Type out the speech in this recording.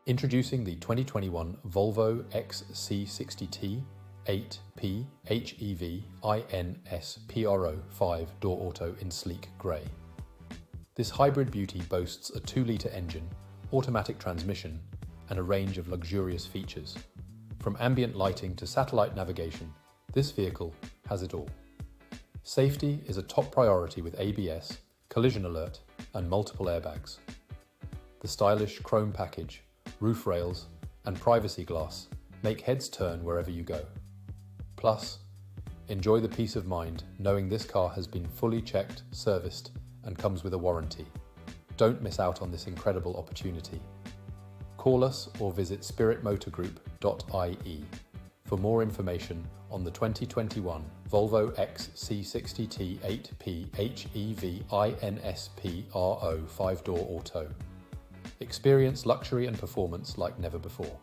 Introducing the 2021 Volvo Xc60T 8P HEV INSPRO 5 door auto in sleek grey. This hybrid beauty boasts a 2-litre engine, automatic transmission, and a range of luxurious features. From ambient lighting to satellite navigation, this vehicle has it all. Safety is a top priority with ABS, collision alert, and multiple airbags. The stylish chrome package, roof rails, and privacy glass make heads turn wherever you go. Plus, enjoy the peace of mind knowing this car has been fully checked, serviced, and comes with a warranty. Don't miss out on this incredible opportunity. Call us or visit spiritmotorgroup.ie for more information on the 2021 Volvo Xc60T 8P HEV INSPRO 5-door auto. Experience luxury and performance like never before.